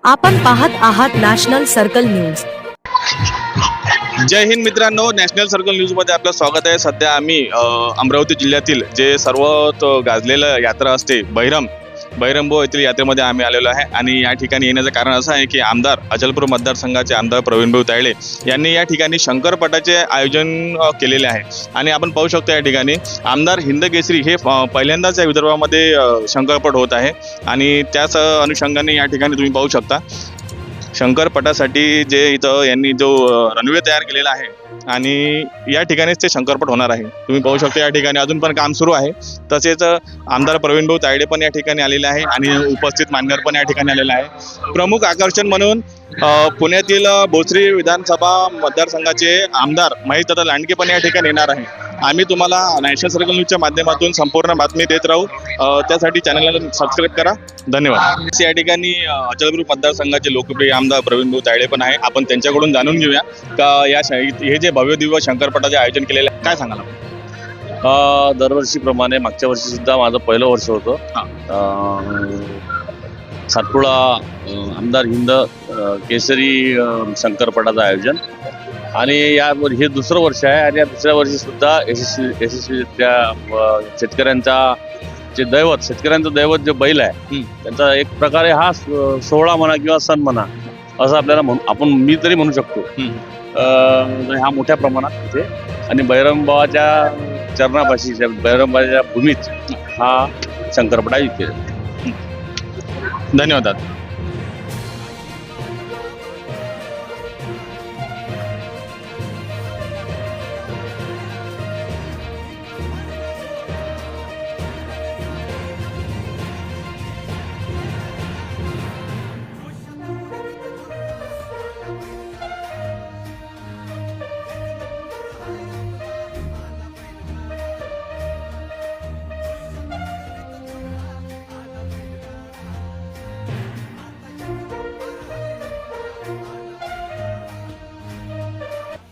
आपण पाहत आहात नॅशनल सर्कल न्यूज। जय हिंद मित्रांनो, नॅशनल सर्कल न्यूज मध्ये आपलं स्वागत आहे। सध्या आम्ही अमरावती जिल्ह्यातील जे सर्वात गाजलेलं यात्रा असते बहिरमबो येथील यात्रेमध्ये आम्ही आलेलो आहे। आणि या ठिकाणी येण्याचं कारण असं आहे की आमदार अचलपूर मतदारसंघाचे आमदार प्रवीणभाऊ तायडे यांनी या ठिकाणी शंकरपटाचे आयोजन केलेले आहे। आणि आपण पाहू शकतो या ठिकाणी आमदार हिंदकेसरी हे पहिल्यांदाच या विदर्भामध्ये शंकरपट होत आहे। आणि त्याच अनुषंगाने या ठिकाणी तुम्ही पाहू शकता शंकरपटासाठी जे इथं यांनी जो रनवे तयार केलेला आहे आणि या ठिकाणीच ते शंकरपट होणार आहे। तुम्ही पाहू शकता या ठिकाणी अजून पण काम सुरू आहे। तसेच आमदार प्रवीणभाऊ तायडे पण या ठिकाणी आलेले आहे आणि उपस्थित मान्यवर पण या ठिकाणी आलेला आहे। प्रमुख आकर्षण म्हणून पुण्यातील भोसरी विधानसभा मतदारसंघाचे आमदार महेशदादा लांडगे पण या ठिकाणी येणार आहे। आम्ही तुम्हाला नॅशनल सर्कल न्यूजच्या माध्यमातून संपूर्ण बातमी देत राहू, त्यासाठी चॅनलला सबस्क्राईब करा। धन्यवाद। या ठिकाणी अचलपूर मतदारसंघाचे लोकप्रिय आमदार प्रवीणभाऊ तायडे पण आहे। आपण त्यांच्याकडून जाणून घेऊया का हे जे भव्य दिव्य शंकरपटाचे आयोजन केलेले आहे काय सांगाल आपण? दरवर्षीप्रमाणे मागच्या वर्षी सुद्धा माझं पहिलं वर्ष होतं। सातपुडा आमदार हिंद केसरी शंकरपटाचं आयोजन आणि हे दुसरं वर्ष आहे। आणि या दुसऱ्या वर्षी सुद्धा यशस्वीरित्या शेतकऱ्यांचं दैवत जे बैल आहे त्यांचा एक प्रकारे हा सोहळा म्हणा किंवा सण म्हणा असं आपल्याला मी तरी म्हणू शकतो। हा मोठ्या प्रमाणात इथे आणि बहिरमबाबाच्या चरणापाशी बहिरमबाबाच्या भूमीत हा शंकरपटा इथे। धन्यवाद।